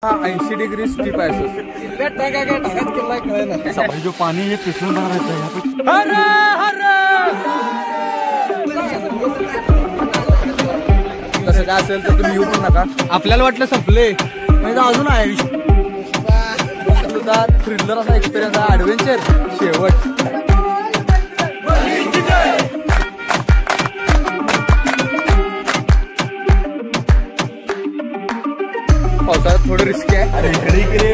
80 degree steep आहे जो पानी ये पिछले बार रहता है यहाँ पे। तसं काय असेल तर तुम्ही येऊ पण नका। आपल्याला वाटलं संपले नाही तर अजून आहे थ्रिलर असा एक्सपिरियन्स आहे ऍडव्हेंचर शेवट। पावसाळ्यात थोडं रिस्की आहे। अरे इकडे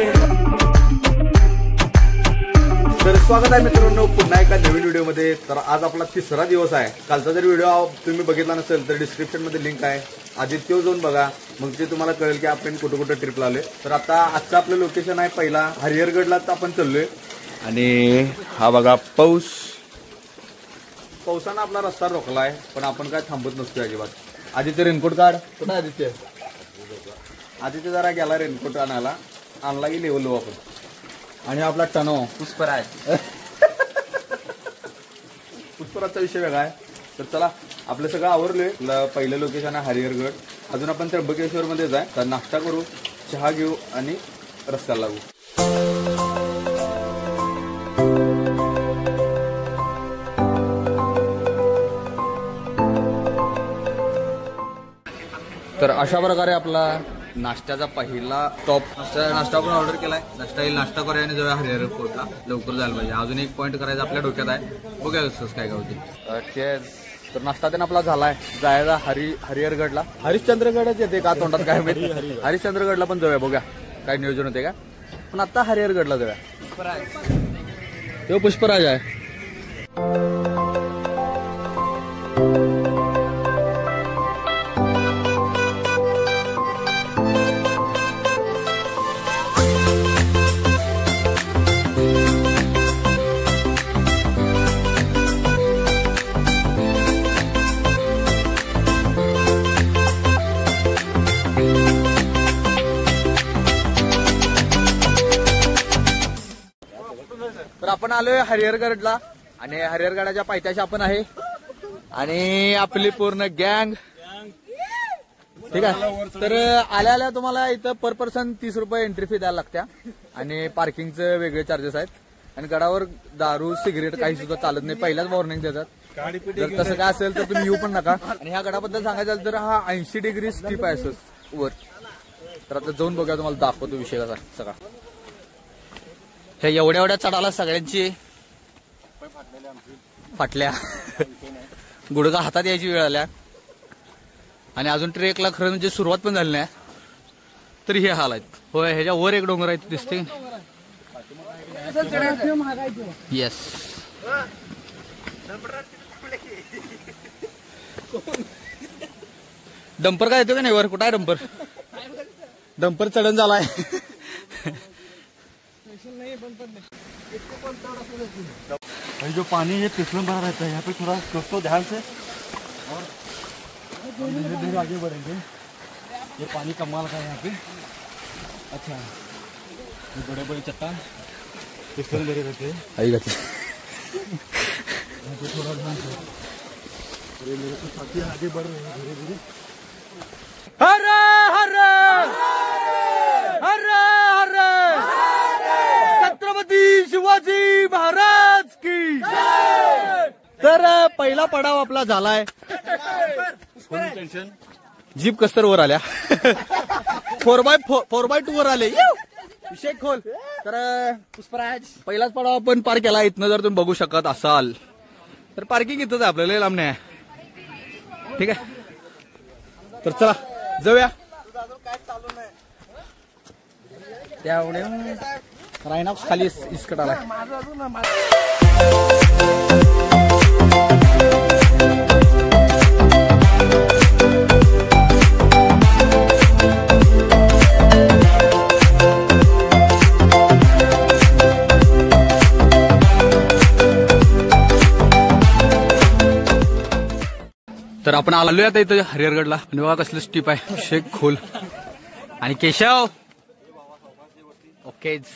तर स्वागत आहे मित्रांनो पुन्हा एका नवीन व्हिडिओमध्ये। तर आज आपला तिसरा दिवस आहे। कालचा जर व्हिडिओ तुम्ही बघितला नसेल तर डिस्क्रिप्शन मध्ये लिंक आहे, आधी तो जाऊन बघा, मग ते तुम्हाला कळेल की आपण कुठे कुठे ट्रिप लावले। तर आता आजचं आपलं लोकेशन आहे पहिला हरिहरगडला आपण चाललोय आणि हा बघा पावसानं आपला रस्ता रोखलाय, पण आपण काय थांबत नसतो अजिबात। आदित्य रेनकोट काढ, कुठं आदित्य? आदित्य जरा गेला रेनकोट आणायला, आणला की लेवल आपण। आणि आपला टनो पुष्पराज पुष्पराजचा विषय वेगळा आहे। तर चला आपलं सगळं आवरलोय। पहिलं लोकेशन आहे हरिहरगड, अजून आपण त्र्यंबकेश्वर मध्येच आहे। तर नाश्ता करू, चहा घेऊ आणि रस्त्याला लागू। तर अशा प्रकारे आपला नाश्त्याचा पहिला टॉप नाश्ता आपण ऑर्डर केलाय। नाश्ता करूया आणि जाऊया हरिहर कोटला, लवकर जायला पाहिजे। अजून एक पॉईंट करायचा आपल्या डोक्यात आहे, बघूया कसं काय होते। तर नाश्ता त्यांना आपला झालाय, जायला हरिहरगडला। हरिश्चंद्रगडच येते का तोंडात काय माहिती, हरिश्चंद्रगडला पण जाऊया, बघूया काय नियोजन होते का। पण आता हरिहरगडला जाऊया। तो पुष्पराज आहे। तर आपण आलोय हरिहरगडला आणि हरिहरगडाच्या पायथ्याशी आपण आहे आणि आपली पूर्ण गँग, ठीक आहे। तर आल्या तुम्हाला इथं पर पर्सन 30 रुपये एंट्री फी द्यायला लागत्या आणि पार्किंगचे वेगळे चार्जेस आहेत। आणि गडावर दारू सिगरेट काही सुद्धा चालत नाही, पहिल्याच वॉर्निंग देतात। जर तसं काय असेल तर तुम्ही येऊ पण नका। आणि ह्या गडाबद्दल सांगायचं तर हा 80 डिग्री स्टीप आहे वर। तर आता जाऊन बघूया, तुम्हाला दाखवतो विषय कसा सगळा। हे एवढ्या चढाला सगळ्यांची फाटल्या गुडघा हातात यायची वेळ आल्या आणि अजून ट्रेकला खरं म्हणजे सुरुवात पण झाली नाही तरी हे हाल आहेत। होय, ह्याच्या वर एक डोंगर आहे दिसते, येस। डंपर काय येतो का नाही वर? कुठं आहे डंपर? डंपर चढण झालाय। जो पानी ये पिछले बार रहता है यहाँ पे, थोड़ा दोस्तों ध्यान से और धीरे धीरे आगे बढ़ेंगे। ये पानी कमाल का है यहाँ पे। अच्छा, ये बड़े बड़े चट्टान पिछले मेरे रहते हैं, थोड़ा ध्यान से। ये मेरे को साथी आगे बढ़ रहे हैं धीरे धीरे। हरे हरे हरे हरे छत्रपती शिवाजी महाराज की। तर पहिला पडाव आपला झालाय। जीप कस्तर वर आल्या 4x2 वर आले, विषय खोल। तर पुष्पराज पहिलाच पडाव आपण पार केला। इथनं जर तुम्ही बघू शकत असाल तर पार्किंग इथंच आहे, आपल्याला लांब नाही, ठीक आहे। तर चला जाऊया। त्यामुळे रायनॉक्स खाली इसकट आलाय। तर आपण आलोय आता इथं हरिहरगडला आणि बघा कसलं स्टीप आहे, शेख खोल आणि केशव ओकेच।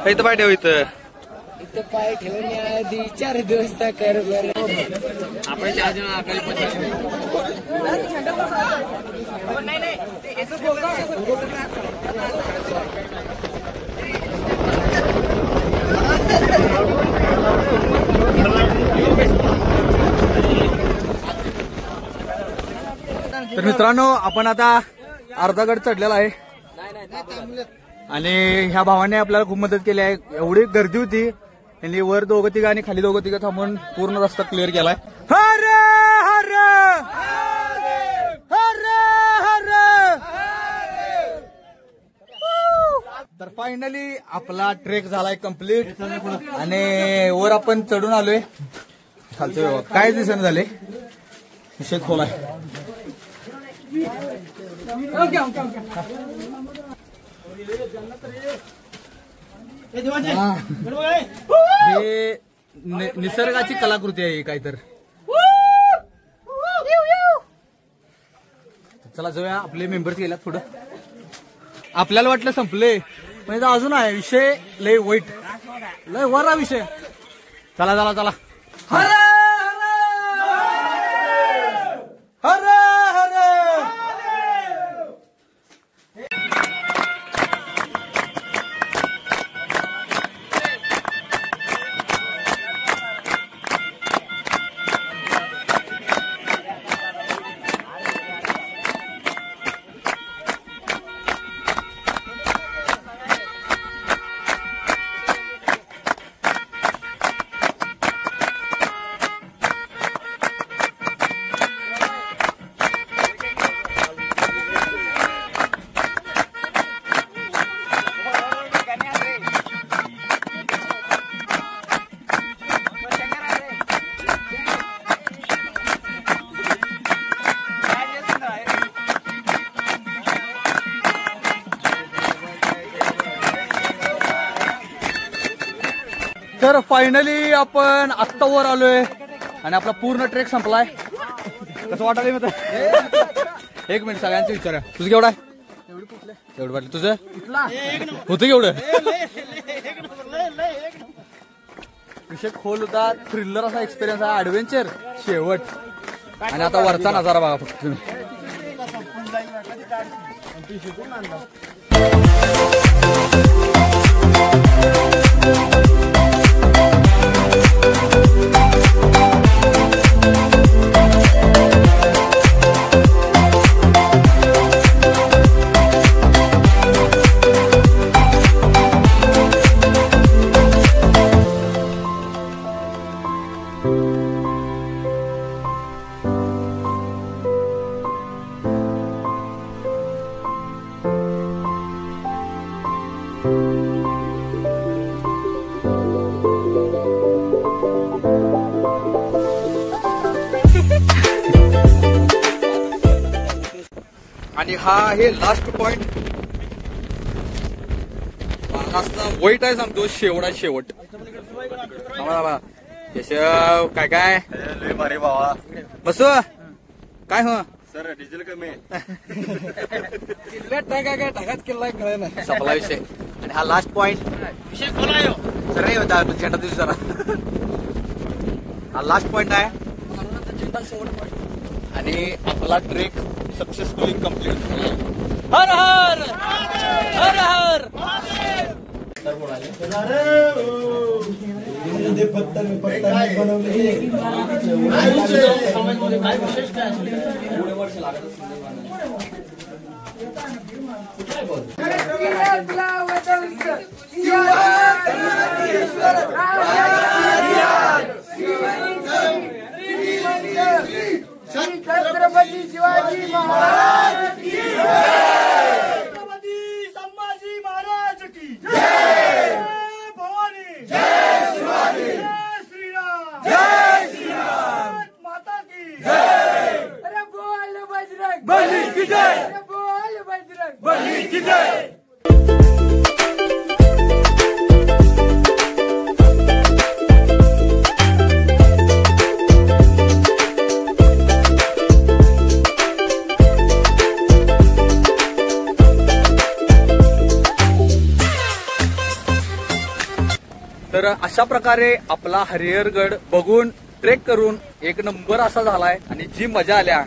इथं पाय ठेव इथं। इथं पाय ठेवण्याआधी 4 दिवस कर बरं. आपण 4 जण आकाली तर मित्रांनो आपण आता अर्धा गड चढलेला आहे आणि ह्या भावाने आपल्याला खूप मदत केली आहे. एवढी गर्दी होती त्यांनी वर 2 तिघं आणि खाली 2 तिघं थांबून पूर्ण रस्ता क्लिअर केलाय. हर हर हर हर. तर फायनली आपला ट्रेक झालाय कम्प्लीट आणि वर आपण चढून आलोय. खालचं काय दिसणं झाले विषय खोल आहे. हे निसर्गाची कलाकृती आहे काय तर. चला जाऊया. आपले मेंबर्स गेल्यात पुढं. आपल्याला वाटलं संपले पण अजून आहे विषय. लय वाईट लय वरा विषय. चला चला चला. हर हर हर. तर फायनली आपण आत्ता वर आलोय आणि आपला पूर्ण ट्रेक संपलाय. कसं वाटायला मी तर. एक मिनिट सगळ्यांचं विचारा. तुझं केवढं आहे? एवढं वाटलं तुझं होतं केवढं? विषय खोल होता. थ्रिलर असा एक्सपिरियन्स आहे. ऍडव्हेंचर शेवट. आणि आता वरचा नजारा बघा फक्त तुम्ही. आणि हा आहे लास्ट पॉइंट. वाईट आहे सांगतो. शेवट शेवट. काय काय भारी बाबा बस काय हो सर डिझेल कमी टाकात केलाय कळ ना सपला विषय. आणि हा लास्ट पॉइंट विषय खोला सर नाही होता झेंडा दिवशी जरा. हा लास्ट पॉइंट आहे आणि आपला ट्रेक सक्सेसफुली कम्प्लीट झाला. हर हर हर हर. छत्रपती शिवाजी महाराज की जय. छत्रपती संभाजी महाराज की जय. भवानी जय. शिवाजी जय. श्रीराम जय. श्रीराम माता की जय. अरे बोल बजरंग बली की जय. अरे बोल बजरंग बली की जय. तर तर अशा प्रकारे आपला हरिहरगड बघून ट्रेक करून एक नंबर असा झालाय आणि जी मजा आल्या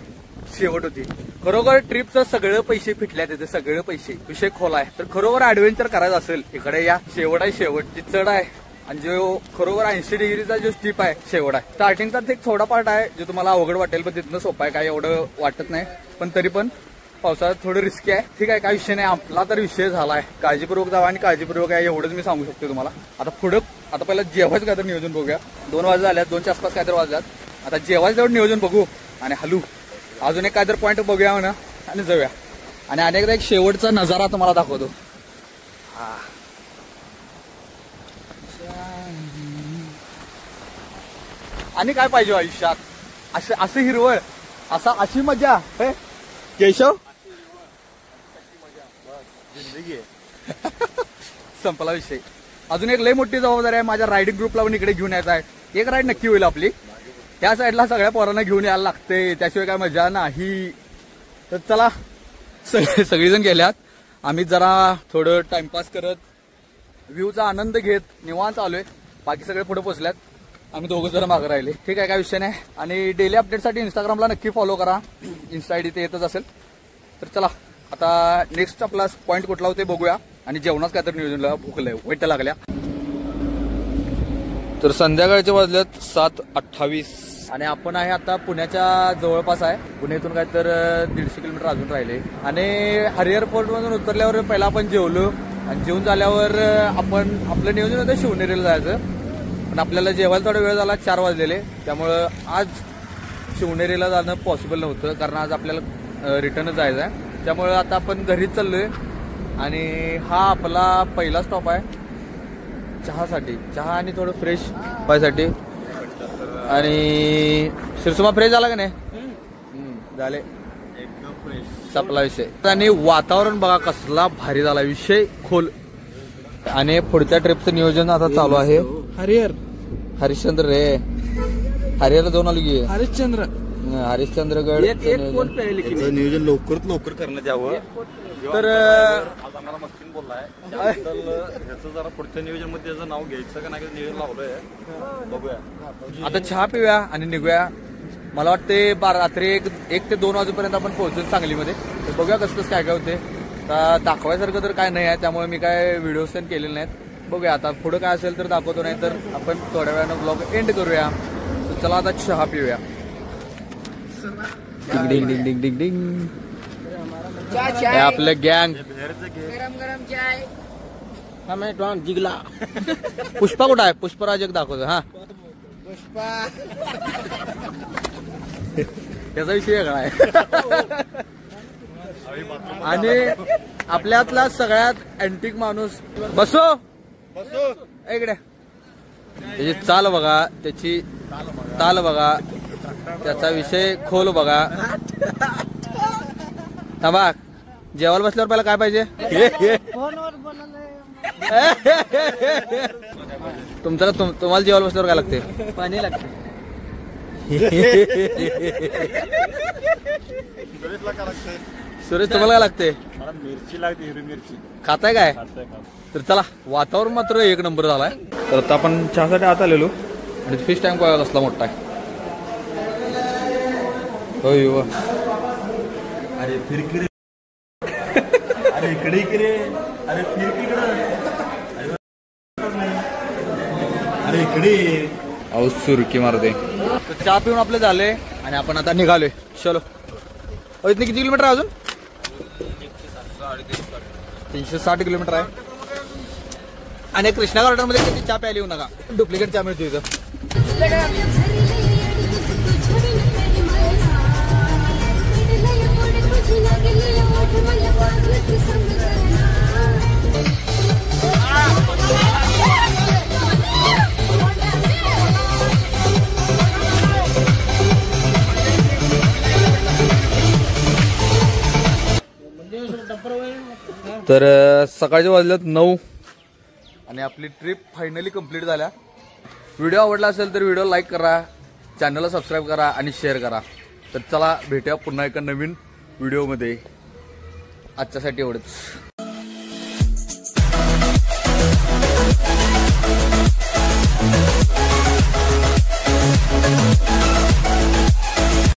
शेवट होती. खरोखर ट्रिपचं सगळं पैसे फिटल्या तिथे, सगळे पैसे विषय खोलाय. तर खरोखर ऍडव्हेंचर करायचं असेल इकडे या. शेवट आहे, शेवट जी चढ आहे आणि जो खरोखर 80 डिग्रीचा जो स्टीप आहे शेवट आहे. स्टार्टिंगचा एक थोडा पार्ट आहे जो तुम्हाला अवघड वाटेल, पण तिथनं सोपा आहे, काय एवढं वाटत नाही. पण तरी पण पावसाळ्यात थोडं रिस्की आहे. ठीक आहे, काय विषय नाही. आपला तर विषय झालाय, काळजीपूर्वक जावा आणि काळजीपूर्वक आहे एवढंच मी सांगू शकतो तुम्हाला. आता पुढं आता पहिला जेवायचं काय तर नियोजन बघूया. 2 वाजले झाल्यात, 2च्या आसपास काय तर वाजल्यात. आता जेवायचं तेवढं नियोजन बघू आणि हलू. अजून एक काय तर पॉईंट बघूया म्हणा आणि जाऊया. आणि अनेकदा एक शेवटचा नजारा तुम्हाला दाखवतो. आणि काय पाहिजे आयुष्यात, असं हिरवळ, अशी मजा. केशव संपला विषय. अजून एक लय मोठी जबाबदारी आहे माझ्या रायडिंग ग्रुपला पण इकडे घेऊन यायचं आहे. एक राईड नक्की होईल आपली. त्या साईडला सगळ्या पोरांना घेऊन यायला लागते, त्याशिवाय काय मजा नाही. तर चला, सगळीजण गेल्यात. आम्ही जरा थोडं टाइमपास करत व्ह्यूचा आनंद घेत निवांत आलोय. बाकी सगळे पुढे पोहोचल्यात, आम्ही दोघं जरा मागे राहिले. ठीक आहे, काय विषय नाही. आणि डेली अपडेटसाठी इंस्टाग्रामला नक्की फॉलो करा. इन्स्टा आयडी ते येतच असेल. तर चला, आता नेक्स्ट आपला पॉईंट कुठला होते बघूया. आणि जेवणाच काय तर नियोजनला भूक वाईट लागल्या. तर संध्याकाळचे वाजल्यात 7:28 आणि आपण आहे आता पुण्याच्या जवळपास आहे. पुण्यातून काय तर 150 किलोमीटर अजून राहिले. आणि हरिहर फोर्ट मधून उतरल्यावर पहिला आपण जेवलो आणि जेवून झाल्यावर आपण आपलं नियोजन होतं शिवनेरीला जायचं. पण आपल्याला जेवायला थोडा वेळ झाला, 4 वाजलेले. त्यामुळं आज शिवनेरीला जाणं पॉसिबल नव्हतं, कारण आज आपल्याला रिटर्नच जायचं आहे. त्यामुळं आता आपण घरीच चाललोय. आणि हा आपला पहिला स्टॉप आहे चहासाठी. चहा आणि थोडं फ्रेश व्हायसाठी. आणि शिरसुमा फ्रेश झाला का नाही? झाले, एकदम फ्रेश. संपला विषय. आणि वातावरण बघा कसला भारी झाला, विषय खोल. आणि पुढच्या ट्रिपचं नियोजन आता चालू आहे. हरिश्चंद्र रे, हरिहरला जाऊन आलो की हरिश्चंद्रगड नियोजन लवकरात लवकर करण्यात यावं. तर आम्हाला मस्तीन बोललाय ह्याचं जरा पुढच्या नियोजन मध्ये त्याचं नाव घ्यायचं का नाही नियोजन लावलंय, बघूया. आता चहा पिऊया आणि निघूया. मला वाटते रात्री 1 ते 2 वाजेपर्यंत आपण पोहोचू सांगलीमध्ये. तर बघूया कसं काय काय होते. दाखवायसारखं तर काय नाही आहे, त्यामुळे मी काय व्हिडिओज पण केलेले नाहीत. बघूया आता पुढं काय असेल तर दाखवतो, नाही तर आपण थोड्या वेळानं ब्लॉग एंड करूया. तर चला आता चहा पिऊया. डिंग डिंग डिंग डिंग डिंग. आपलं गँग जिगला पुष्पा कुठं आहे? पुष्पराज एक दाखवतो. हा, त्याचा विषय वेगळा आहे. आणि आपल्यातला सगळ्यात अँटिक माणूस बसो इकडे. त्याची चाल बघा, त्याची ताल बघा, त्याचा विषय खोल बघा. थांबा, जेवायला बसल्यावर पहिला काय पाहिजे? तुम्हाला जेवायला बसल्यावर काय लागते? पाणी लागते. सुरेश तुम्हाला काय लागते? मिरची लागते, हिरवी मिरची. खाताय काय? तर चला, वातावरण मात्र 1 नंबर झालाय. तर आता आपण चहासाठी आत आलेलो आणि फिश टँक बघा कसला मोठा आहे. होय हो. अरे फिरकी रे, अरे इकडे, अरे फिरकी अरे इकडे. अहो सुरकी मारते. तर चहा पिऊन आपले झाले आणि आपण आता निघालोय. चलो. इथले किती किलोमीटर आहे अजून? 360 किलोमीटर आहे. आणि कृष्णा गार्डन मध्ये किती चहा प्यायला येऊ नका, डुप्लिकेट चहा मिळतो इथं. तर सकाळच्या वाजल्यात 9 आणि आपली ट्रिप फायनली कंप्लीट झाल्या. व्हिडिओ आवडला असेल तर व्हिडिओ लाईक करा, चॅनलला सबस्क्राईब करा आणि शेअर करा. तर चला भेटूया पुन्हा एका नवीन व्हिडिओमध्ये. आजच्यासाठी एवढंच.